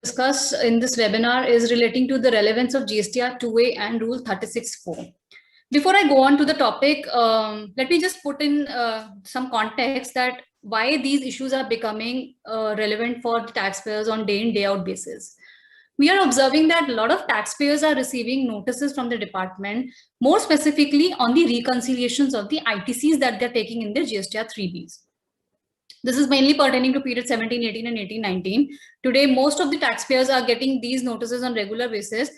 discuss in this webinar is relating to the relevance of GSTR 2A and Rule 36(4). Before I go on to the topic, let me just put in some context that why these issues are becoming relevant for the taxpayers on day in, day out basis. We are observing that a lot of taxpayers are receiving notices from the department, more specifically on the reconciliations of the ITCs that they're taking in their GSTR 3Bs. This is mainly pertaining to period 17-18 and 18-19. Today, most of the taxpayers are getting these notices on regular basis,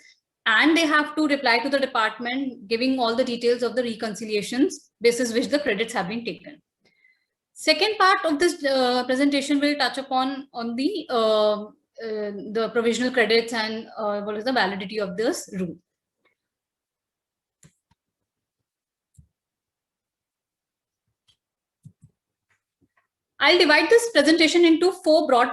and they have to reply to the department giving all the details of the reconciliations basis which the credits have been taken. Second part of this presentation will touch upon on the provisional credits and what is the validity of this rule. I'll divide this presentation into four broad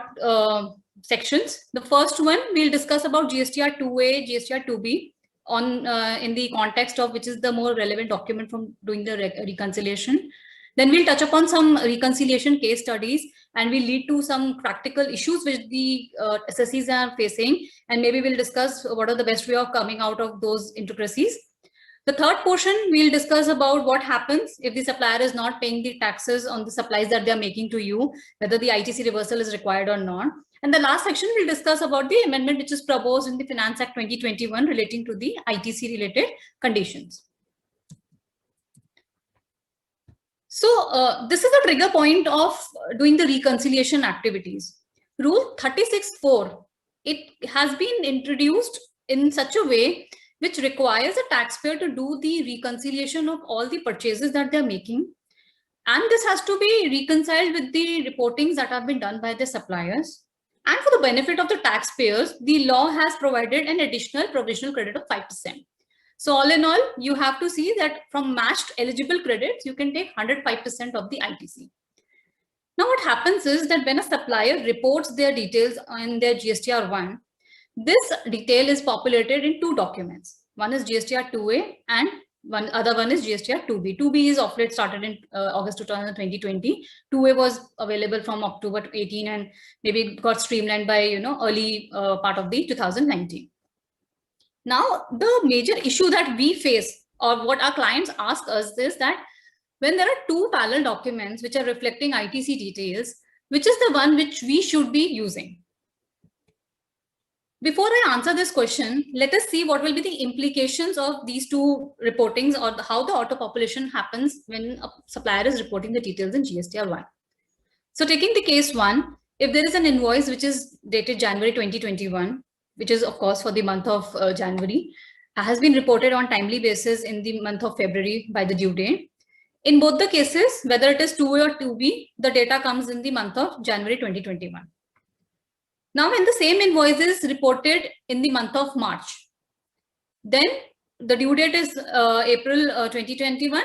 sections. The first one, we'll discuss about GSTR 2A, GSTR 2B on in the context of which is the more relevant document from doing the reconciliation. Then we'll touch upon some reconciliation case studies, and we'll lead to some practical issues which the assessees are facing, and maybe we'll discuss what are the best way of coming out of those intricacies. The third portion, we'll discuss about what happens if the supplier is not paying the taxes on the supplies that they're making to you, whether the ITC reversal is required or not. And the last section, we'll discuss about the amendment which is proposed in the Finance Act 2021 relating to the ITC related conditions. So this is the trigger point of doing the reconciliation activities. Rule 36(4), it has been introduced in such a way which requires a taxpayer to do the reconciliation of all the purchases that they're making. And this has to be reconciled with the reportings that have been done by the suppliers. And for the benefit of the taxpayers, the law has provided an additional provisional credit of 5%. So all in all, you have to see that from matched eligible credits, you can take 105% of the ITC. Now what happens is that when a supplier reports their details on their GSTR 1, this detail is populated in two documents. One is GSTR 2A and other one is GSTR 2B. 2B is of late started in August 2020. 2A was available from October 18 and maybe got streamlined by early part of the 2019. Now the major issue that we face, or what our clients ask us, is that when there are two parallel documents which are reflecting ITC details, which is the one which we should be using? Before I answer this question, let us see what will be the implications of these two reportings, or how the auto population happens when a supplier is reporting the details in GSTR 1. So taking the case 1, if there is an invoice which is dated January 2021, which is of course for the month of January, has been reported on timely basis in the month of February by the due date. In both the cases, whether it is 2A or 2B, the data comes in the month of January 2021. Now, when the same invoice is reported in the month of March, then the due date is April 2021.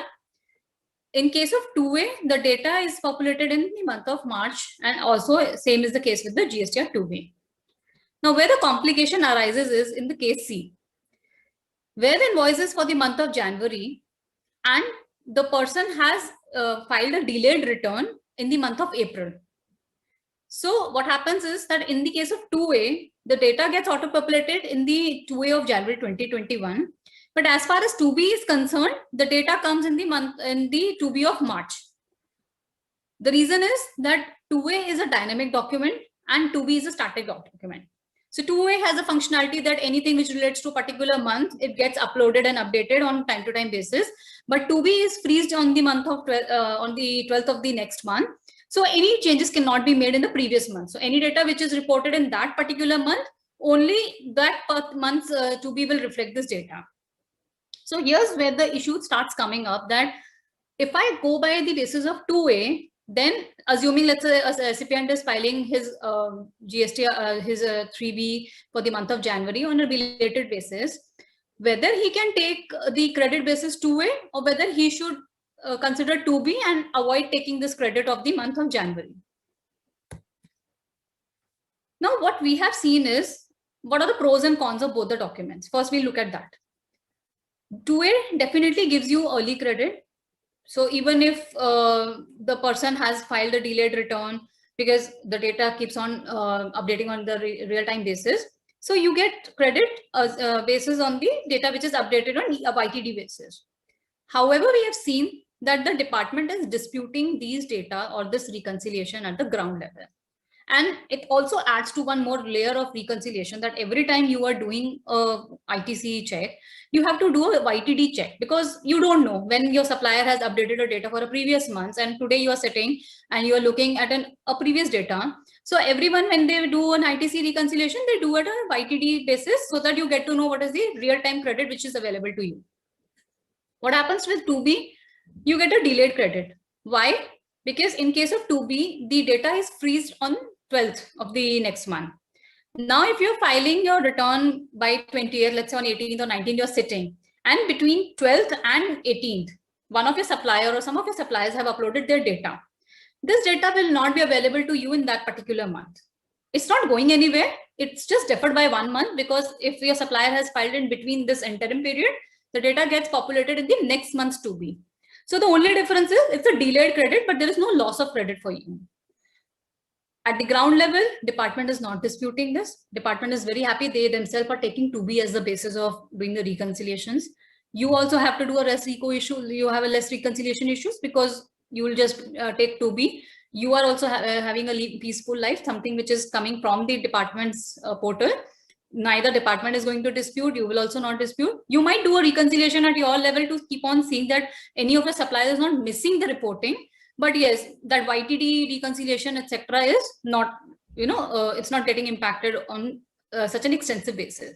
In case of 2A, the data is populated in the month of March, and also same is the case with the GSTR 2B. Now, where the complication arises is in the case C, where the invoice is for the month of January, and the person has filed a delayed return in the month of April. So what happens is that in the case of 2A, the data gets auto-populated in the 2A of January 2021. But as far as 2B is concerned, the data comes in the 2B of March. The reason is that 2A is a dynamic document and 2B is a static document. So 2A has a functionality that anything which relates to a particular month, it gets uploaded and updated on time-to-time basis. But 2B is freezed on the month of on the 12th of the next month. So any changes cannot be made in the previous month. So any data which is reported in that particular month, only that month's 2B will reflect this data. So here's where the issue starts coming up, that if I go by the basis of 2A, then assuming let's say a recipient is filing his GST, his 3B for the month of January on a related basis, whether he can take the credit basis 2A or whether he should consider 2B and avoid taking this credit of the month of January. Now, what we have seen is, what are the pros and cons of both the documents? First, we look at that. 2A definitely gives you early credit. So even if the person has filed a delayed return because the data keeps on updating on the real-time basis. So you get credit basis on the data which is updated on a YTD basis. However, we have seen that the department is disputing these data or this reconciliation at the ground level. And it also adds to one more layer of reconciliation, that every time you are doing a ITC check, you have to do a YTD check, because you don't know when your supplier has updated a data for a previous month, and today you are sitting and you are looking at a previous data. So everyone, when they do an ITC reconciliation, they do it on a YTD basis, so that you get to know what is the real-time credit which is available to you. What happens with 2B? You get a delayed credit. Why? Because in case of 2B, the data is freezed on 12th of the next month. Now, if you're filing your return by 20th, let's say on 18th or 19th, you're sitting, and between 12th and 18th, one of your supplier or some of your suppliers have uploaded their data. This data will not be available to you in that particular month. It's not going anywhere. It's just deferred by 1 month, because if your supplier has filed in between this interim period, the data gets populated in the next month's 2B. So the only difference is it's a delayed credit, but there is no loss of credit for you. At the ground level, department is not disputing this. Department is very happy. They themselves are taking 2B as the basis of doing the reconciliations. You also have to do a less reco issue. You have a less reconciliation issues, because you will just take 2B. You are also having a peaceful life, something which is coming from the department's portal. Neither department is going to dispute. You will also not dispute. You might do a reconciliation at your level to keep on seeing that any of the suppliers is not missing the reporting. But yes, that YTD reconciliation, etc., is not, it's not getting impacted on such an extensive basis.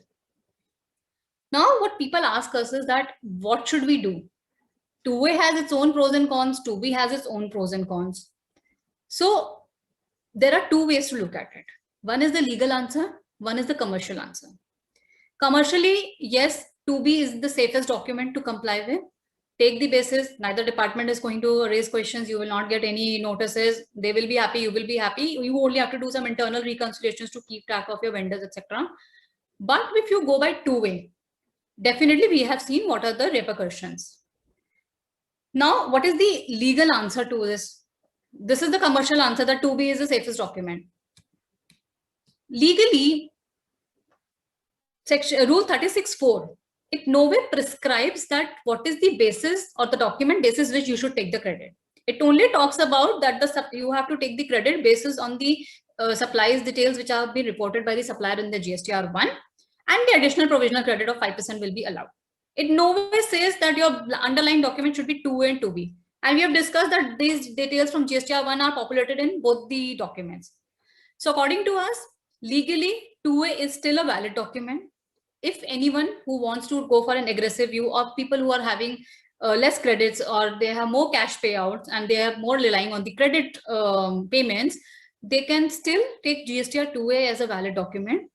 Now, what people ask us is that what should we do? 2A has its own pros and cons. 2B has its own pros and cons. So there are two ways to look at it. One is the legal answer. One is the commercial answer. Commercially, yes, 2B is the safest document to comply with. Take the basis. Neither department is going to raise questions. You will not get any notices. They will be happy. You will be happy. You only have to do some internal reconciliations to keep track of your vendors, etc. But if you go by 2A, definitely we have seen what are the repercussions. Now, what is the legal answer to this? This is the commercial answer, that 2B is the safest document. Legally, Rule 36(4), it nowhere prescribes that what is the basis or the document basis which you should take the credit. It only talks about that you have to take the credit basis on the supplies details which have been reported by the supplier in the GSTR1, and the additional provisional credit of 5% will be allowed. It nowhere says that your underlying document should be 2A and 2B. And we have discussed that these details from GSTR1 are populated in both the documents. So according to us, legally, 2A is still a valid document. If anyone who wants to go for an aggressive view, or people who are having less credits, or they have more cash payouts and they are more relying on the credit payments, they can still take GSTR 2A as a valid document.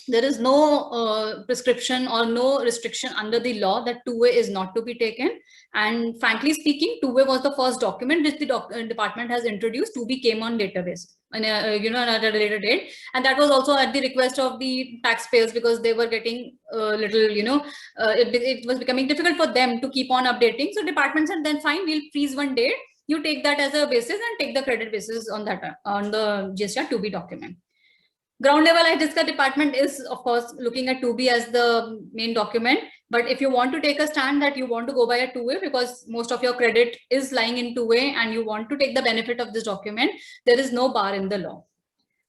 There is no prescription or no restriction under the law that 2A is not to be taken. And frankly speaking, 2A was the first document which the department has introduced. 2B came on database, and at a later date, and that was also at the request of the taxpayers, because they were getting little, it was becoming difficult for them to keep on updating. So department said, then fine, we'll freeze one date. You take that as a basis and take the credit basis on that, on the GSTR 2B document. Ground level, I discussed, department is of course looking at 2B as the main document. But if you want to take a stand that you want to go by a 2A, because most of your credit is lying in 2A and you want to take the benefit of this document, there is no bar in the law.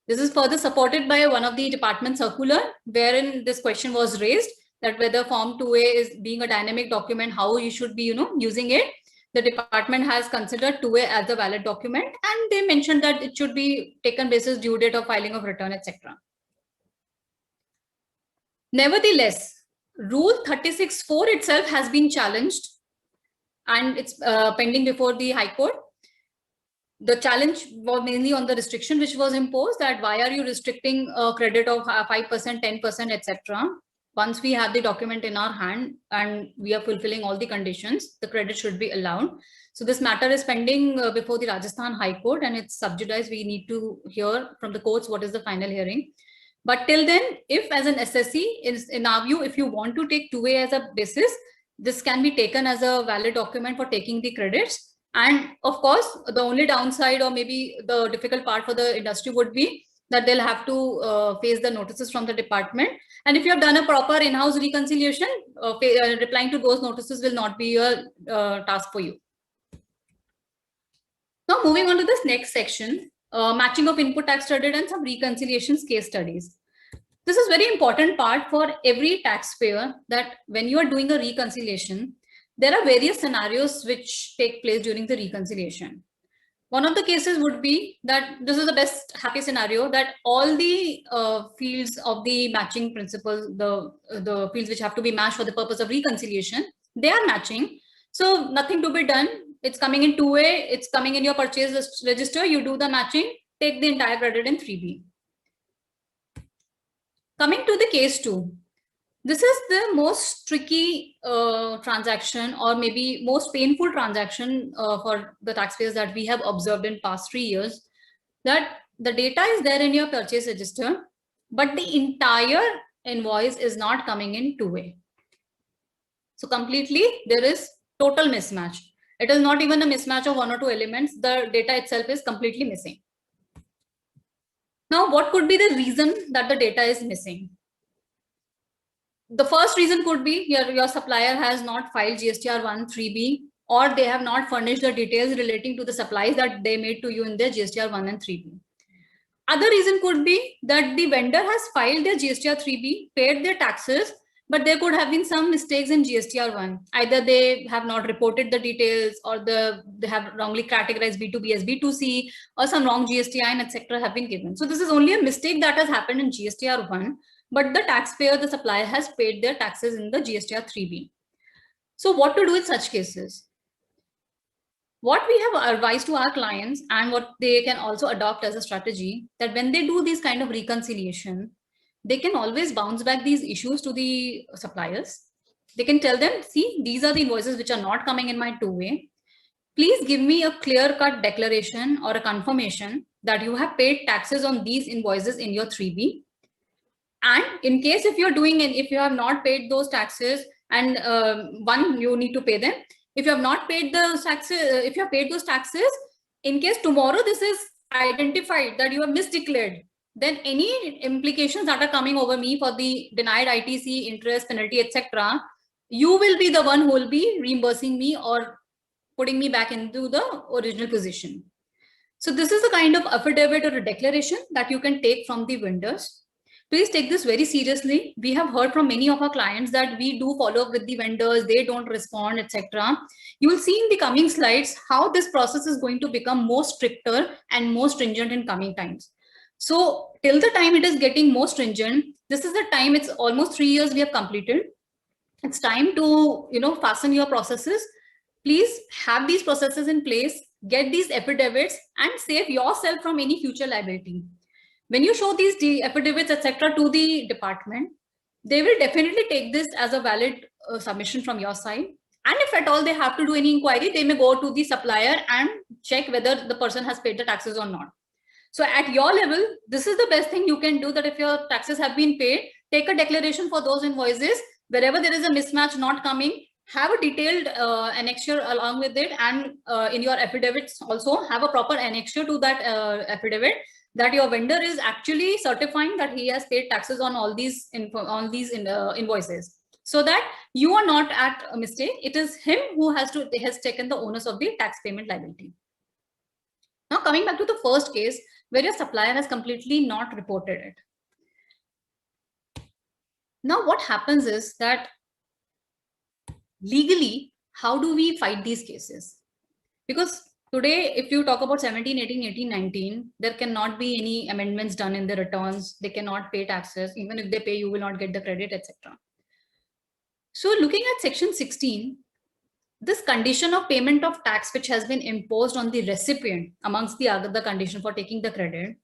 This is further supported by one of the department circular, wherein this question was raised, that whether Form 2A is being a dynamic document, how you should be, using it. The department has considered 2A as a valid document, and they mentioned that it should be taken basis due date of filing of return, etc. Nevertheless, Rule 36(4) itself has been challenged, and it's pending before the High Court. The challenge was mainly on the restriction which was imposed, that why are you restricting a credit of 5%, 10%, etc. Once we have the document in our hand and we are fulfilling all the conditions, the credit should be allowed. So this matter is pending before the Rajasthan High Court, and it's subjudiced. We need to hear from the courts what is the final hearing. But till then, if as an SSC, in our view, if you want to take 2A as a basis, this can be taken as a valid document for taking the credits. And of course, the only downside or maybe the difficult part for the industry would be that they'll have to face the notices from the department. And if you have done a proper in-house reconciliation, replying to those notices will not be a task for you. Now, moving on to this next section, matching of input tax credit and some reconciliations case studies. This is very important part for every taxpayer, that when you are doing a reconciliation, there are various scenarios which take place during the reconciliation. One of the cases would be that this is the best happy scenario, that all the fields of the matching principle, the fields which have to be matched for the purpose of reconciliation, they are matching. So nothing to be done. It's coming in 2A, it's coming in your purchase register, you do the matching, take the entire credit in 3B. Coming to the case 2. This is the most tricky transaction, or maybe most painful transaction for the taxpayers that we have observed in past 3 years, that the data is there in your purchase register, but the entire invoice is not coming in 2A. So completely there is total mismatch. It is not even a mismatch of 1 or 2 elements. The data itself is completely missing. Now, what could be the reason that the data is missing? The first reason could be your supplier has not filed GSTR 1 3B, or they have not furnished the details relating to the supplies that they made to you in their GSTR 1 and 3B. Other reason could be that the vendor has filed their GSTR 3B, paid their taxes, but there could have been some mistakes in GSTR 1. Either they have not reported the details, or they have wrongly categorized B2B as B2C, or some wrong GSTIN, etc. have been given. So this is only a mistake that has happened in GSTR 1, but the taxpayer, the supplier, has paid their taxes in the GSTR 3B. So what to do in such cases? What we have advised to our clients, and what they can also adopt as a strategy, that when they do this kind of reconciliation, they can always bounce back these issues to the suppliers. They can tell them, see, these are the invoices which are not coming in my 2A. Please give me a clear-cut declaration or a confirmation that you have paid taxes on these invoices in your 3B. And in case if you're doing it, if you have not paid those taxes, and one, you need to pay them. If you have not paid the taxes, if you have paid those taxes, in case tomorrow this is identified that you have misdeclared, then any implications that are coming over me for the denied ITC, interest, penalty, etc., you will be the one who will be reimbursing me or putting me back into the original position. So this is the kind of affidavit or a declaration that you can take from the vendors. Please take this very seriously. We have heard from many of our clients that we do follow up with the vendors, they don't respond, etc. You will see in the coming slides how this process is going to become more stricter and more stringent in coming times. So till the time it is getting more stringent, this is the time, it's almost 3 years we have completed. It's time to, fasten your processes. Please have these processes in place, get these affidavits, and save yourself from any future liability. When you show these affidavits, etc., to the department, they will definitely take this as a valid submission from your side. And if at all they have to do any inquiry, they may go to the supplier and check whether the person has paid the taxes or not. So at your level, this is the best thing you can do, that if your taxes have been paid, take a declaration for those invoices. Wherever there is a mismatch not coming, have a detailed annexure along with it, and in your affidavits also have a proper annexure to that affidavit, that your vendor is actually certifying that he has paid taxes on all these invoices, so that you are not at a mistake. It is him who has taken the onus of the tax payment liability. Now coming back to the first case, where your supplier has completely not reported it. Now what happens is that legally, how do we fight these cases? Because today, if you talk about 17, 18, 18, 19, there cannot be any amendments done in the returns. They cannot pay taxes. Even if they pay, you will not get the credit, etc. So looking at section 16, this condition of payment of tax, which has been imposed on the recipient amongst the other condition for taking the credit,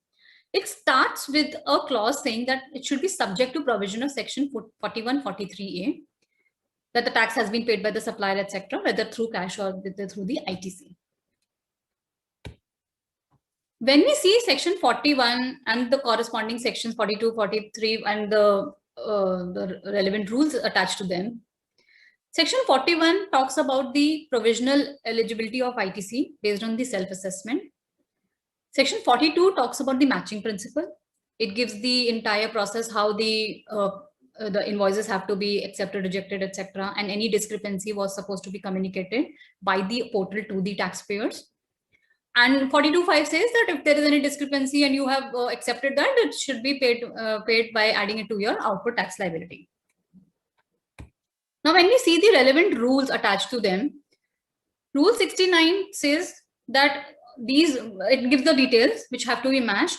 it starts with a clause saying that it should be subject to provision of section 4143A, that the tax has been paid by the supplier, etc., whether through cash or through the ITC. When we see section 41 and the corresponding sections 42, 43, and the relevant rules attached to them, Section 41 talks about the provisional eligibility of ITC based on the self-assessment. Section 42 talks about the matching principle. It gives the entire process, how the invoices have to be accepted, rejected, etc. And any discrepancy was supposed to be communicated by the portal to the taxpayers. And 42.5 says that if there is any discrepancy and you have accepted that, it should be paid by adding it to your output tax liability. Now, when we see the relevant rules attached to them, Rule 69 says that it gives the details which have to be matched.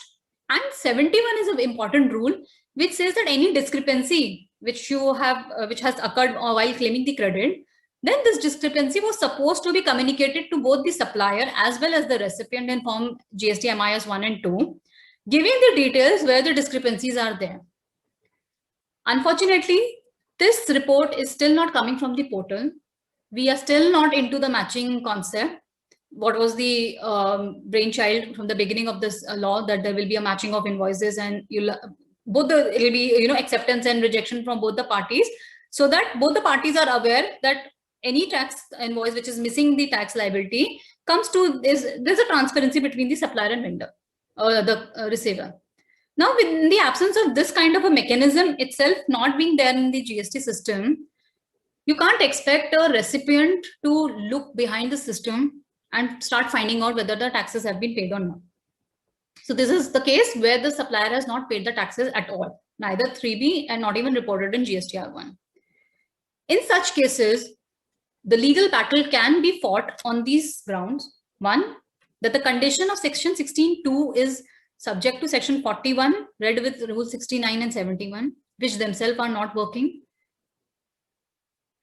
And 71 is an important rule which says that any discrepancy which has occurred while claiming the credit, then this discrepancy was supposed to be communicated to both the supplier as well as the recipient in Form GST MIS 1 and 2, giving the details where the discrepancies are there. Unfortunately, this report is still not coming from the portal. We are still not into the matching concept. What was the brainchild from the beginning of this law, that there will be a matching of invoices and it will be acceptance and rejection from both the parties, so that both the parties are aware that any tax invoice which is missing the tax liability comes to there's a transparency between the supplier and vendor or the receiver. Now, in the absence of this kind of a mechanism itself not being there in the GST system, you can't expect a recipient to look behind the system and start finding out whether the taxes have been paid or not. So this is the case where the supplier has not paid the taxes at all, neither 3B and not even reported in GSTR1. In such cases, the legal battle can be fought on these grounds. One, that the condition of Section 16(2) is subject to Section 41, read with Rule 69 and 71, which themselves are not working.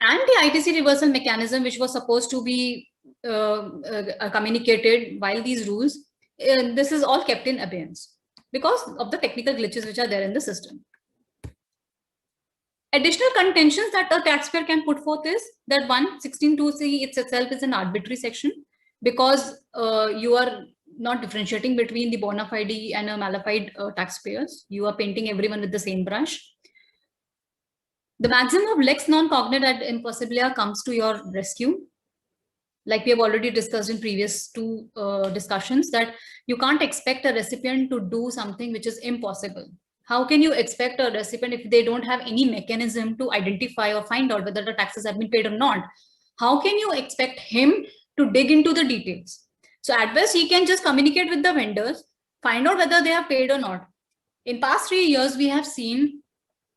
And the ITC reversal mechanism, which was supposed to be communicated while these rules, this is all kept in abeyance because of the technical glitches which are there in the system. Additional contentions that a taxpayer can put forth is that 16(2)(c) itself is an arbitrary section, because you are not differentiating between the bona fide and a mala fide taxpayers. You are painting everyone with the same brush. The maximum of lex non cognate ad impossibilia comes to your rescue. Like we have already discussed in previous two discussions, that you can't expect a recipient to do something which is impossible. How can you expect a recipient if they don't have any mechanism to identify or find out whether the taxes have been paid or not? How can you expect him to dig into the details? So at best, he can just communicate with the vendors, find out whether they have paid or not. In past 3 years, we have seen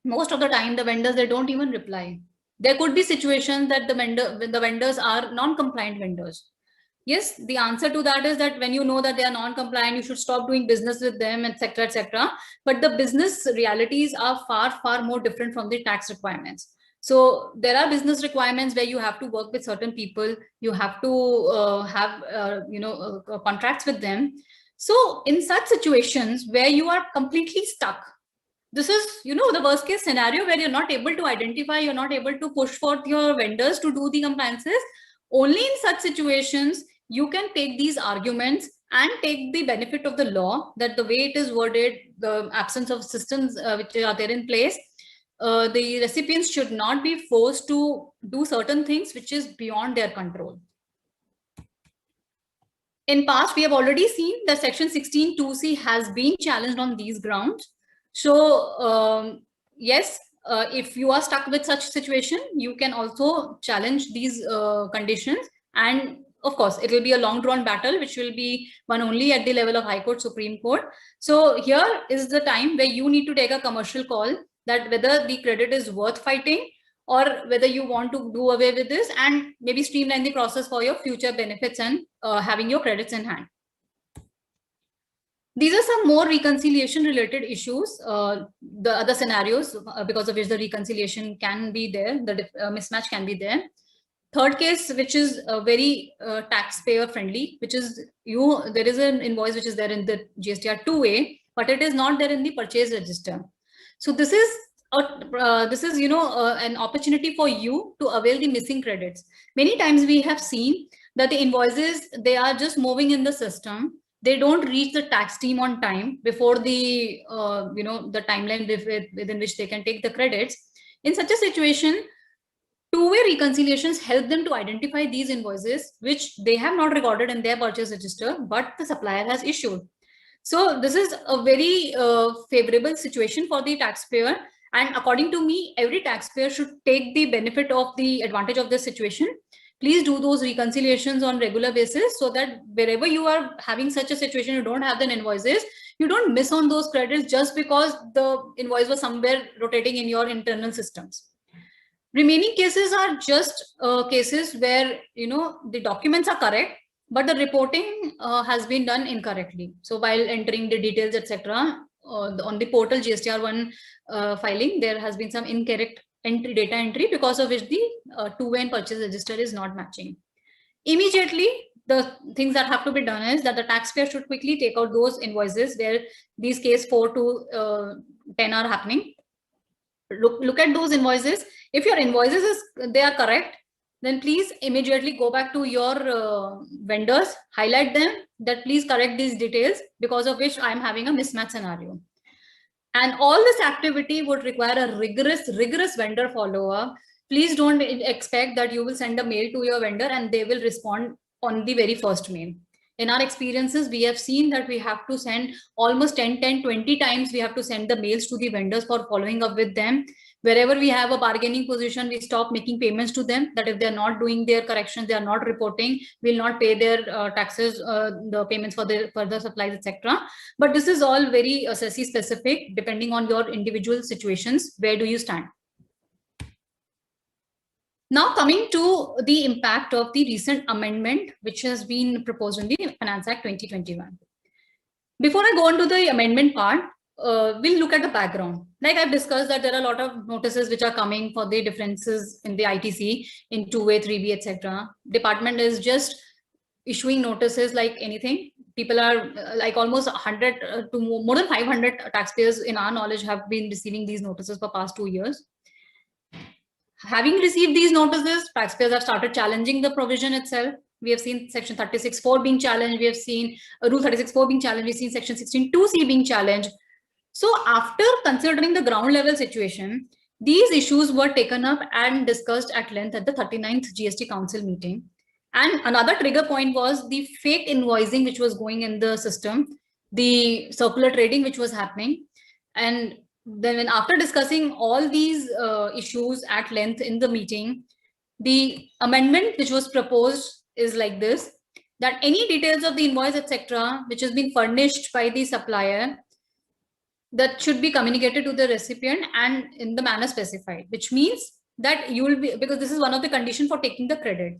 most of the time the vendors, they don't even reply. There could be situations that the vendors are non-compliant vendors. Yes, the answer to that is that when you know that they are non-compliant, you should stop doing business with them, etc., etc. But the business realities are far, far more different from the tax requirements. So there are business requirements where you have to work with certain people, you have to have contracts with them. So in such situations where you are completely stuck, this is the worst case scenario where you're not able to identify, you're not able to push forth your vendors to do the compliances. Only in such situations you can take these arguments and take the benefit of the law, that the way it is worded, the absence of systems which are there in place, the recipients should not be forced to do certain things which is beyond their control. In past, we have already seen that Section 16(2)(c) has been challenged on these grounds. So yes, if you are stuck with such situation, you can also challenge these conditions. And of course, it will be a long drawn battle, which will be won only at the level of High Court, Supreme Court. So here is the time where you need to take a commercial call, that whether the credit is worth fighting or whether you want to do away with this and maybe streamline the process for your future benefits and having your credits in hand. These are some more reconciliation related issues, the other scenarios because of which the reconciliation can be there, the mismatch can be there. Third case, which is very taxpayer friendly, which is there is an invoice which is there in the GSTR 2A, but it is not there in the purchase register. So this is an opportunity for you to avail the missing credits. Many times we have seen that the invoices, they are just moving in the system. They don't reach the tax team on time before the the timeline within which they can take the credits. In such a situation, Two-way reconciliations help them to identify these invoices which they have not recorded in their purchase register, but the supplier has issued. So this is a very favorable situation for the taxpayer. And according to me, every taxpayer should take the benefit of the advantage of this situation. Please do those reconciliations on regular basis so that wherever you are having such a situation, you don't have the invoices, you don't miss on those credits just because the invoice was somewhere rotating in your internal systems. Remaining cases are just cases where, you know, the documents are correct, but the reporting has been done incorrectly. So while entering the details, etc., on the portal GSTR1 filing, there has been some incorrect data entry, because of which the two-way and purchase register is not matching. Immediately, the things that have to be done is that the taxpayer should quickly take out those invoices where these case 4 to 10 are happening. Look at those invoices. If your invoices they are correct, then please immediately go back to your vendors, highlight them that please correct these details, because of which I'm having a mismatch scenario. And all this activity would require a rigorous vendor follow-up. Please don't expect that you will send a mail to your vendor and they will respond on the very first mail. In our experiences, we have seen that we have to send almost 20 times we have to send the mails to the vendors for following up with them. Wherever we have a bargaining position, we stop making payments to them, that if they're not doing their corrections, they are not reporting, we'll not pay their taxes, the payments for their further supplies, etc. But this is all very SECI specific, depending on your individual situations. Where do you stand? Now coming to the impact of the recent amendment, which has been proposed in the Finance Act 2021. Before I go on to the amendment part, we'll look at the background. Like I've discussed that there are a lot of notices which are coming for the differences in the ITC in 2A, 3B, etc. Department is just issuing notices like anything. People are like almost 100 to more than 500 taxpayers in our knowledge have been receiving these notices for past 2 years. Having received these notices, taxpayers have started challenging the provision itself. We have seen section 36(4) being challenged. We have seen rule 36(4) being challenged. We've seen section 16(2)(c) being challenged. So after considering the ground level situation, these issues were taken up and discussed at length at the 39th GST Council meeting. And another trigger point was the fake invoicing which was going in the system, the circular trading which was happening. And then after discussing all these issues at length in the meeting, the amendment which was proposed is like this, that any details of the invoice, etc., which has been furnished by the supplier, that should be communicated to the recipient and in the manner specified, which means that you will be, because this is one of the conditions for taking the credit.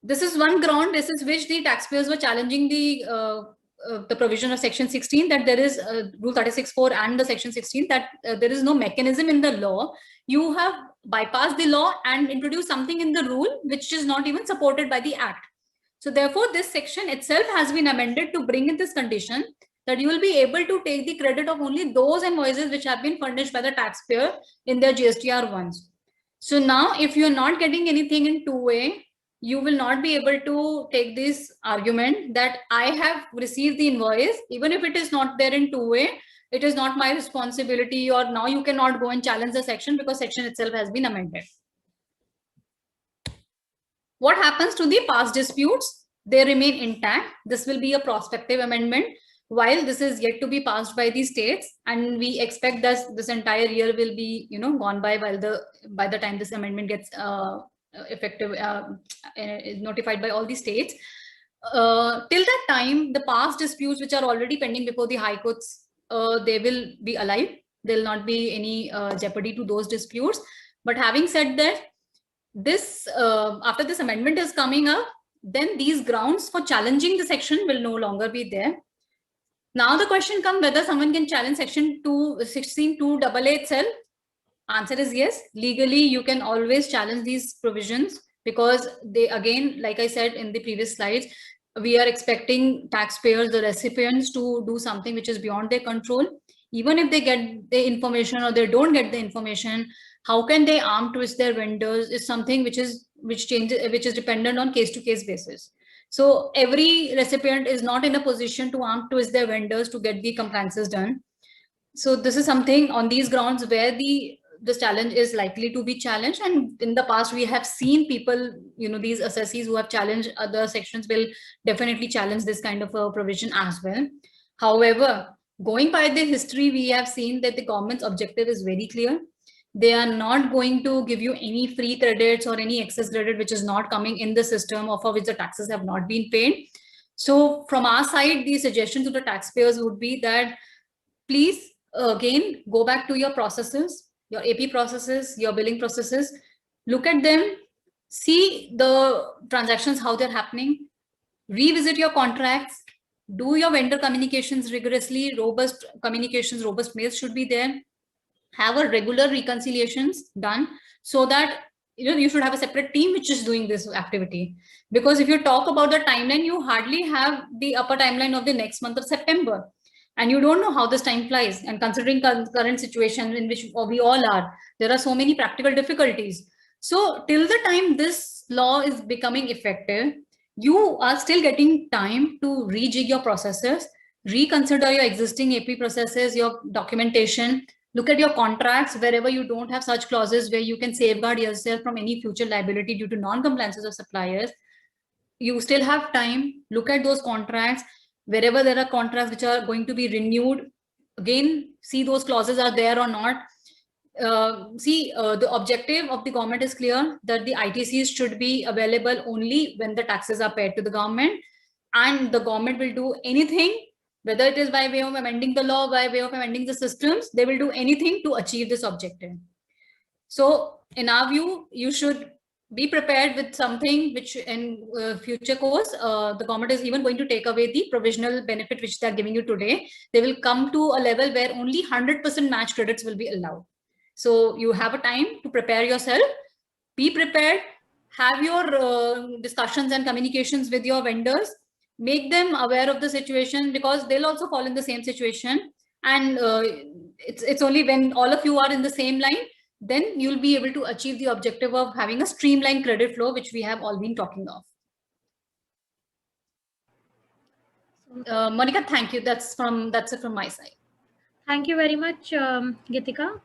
This is one ground basis which the taxpayers were challenging the provision of section 16, that there is rule 36(4) and the section 16, that there is no mechanism in the law. You have bypassed the law and introduced something in the rule which is not even supported by the act. So therefore, this section itself has been amended to bring in this condition that you will be able to take the credit of only those invoices which have been furnished by the taxpayer in their GSTR ones. So now if you're not getting anything in 2A, you will not be able to take this argument that I have received the invoice, even if it is not there in 2A, it is not my responsibility, or now you cannot go and challenge the section because section itself has been amended. What happens to the past disputes? They remain intact. This will be a prospective amendment, while this is yet to be passed by the states, and we expect that this entire year will be, you know, gone by by the time this amendment gets effective, notified by all the states. Till that time, the past disputes which are already pending before the high courts, they will be alive. There will not be any jeopardy to those disputes. But having said that, this after this amendment is coming up, then these grounds for challenging the section will no longer be there. Now the question comes whether someone can challenge section 16(2) itself. Answer is yes. Legally, you can always challenge these provisions, because they, again, like I said in the previous slides, we are expecting taxpayers, the recipients, to do something which is beyond their control. Even if they get the information or they don't get the information, how can they arm twist their vendors is something which is dependent on case-to-case basis. So every recipient is not in a position to arm twist their vendors to get the compliances done. So this is something on these grounds where the this challenge is likely to be challenged. And in the past, we have seen people, these assessees who have challenged other sections will definitely challenge this kind of a provision as well. However, going by the history, we have seen that the government's objective is very clear. They are not going to give you any free credits or any excess credit which is not coming in the system or for which the taxes have not been paid. So from our side, the suggestion to the taxpayers would be that please, again, go back to your processes, your AP processes, your billing processes, look at them, see the transactions, how they're happening, revisit your contracts, do your vendor communications rigorously, robust communications, robust mails should be there, have a regular reconciliations done, so that you should have a separate team which is doing this activity. Because if you talk about the timeline, you hardly have the upper timeline of the next month of September, and you don't know how this time flies. And considering current situation in which we all are, there are so many practical difficulties. So till the time this law is becoming effective, you are still getting time to rejig your processes, reconsider your existing AP processes, your documentation, look at your contracts wherever you don't have such clauses where you can safeguard yourself from any future liability due to non-compliances of suppliers. You still have time. Look at those contracts. Wherever there are contracts which are going to be renewed, again, see those clauses are there or not. The objective of the government is clear, that the ITCs should be available only when the taxes are paid to the government, and the government will do anything, whether it is by way of amending the law, by way of amending the systems, they will do anything to achieve this objective. So in our view, you should be prepared with something which in future course, the government is even going to take away the provisional benefit which they are giving you today. They will come to a level where only 100% match credits will be allowed. So you have a time to prepare yourself, be prepared, have your discussions and communications with your vendors, make them aware of the situation, because they'll also fall in the same situation. And it's only when all of you are in the same line, then you'll be able to achieve the objective of having a streamlined credit flow, which we have all been talking of. Monica, thank you. That's it from my side. Thank you very much, Geetika.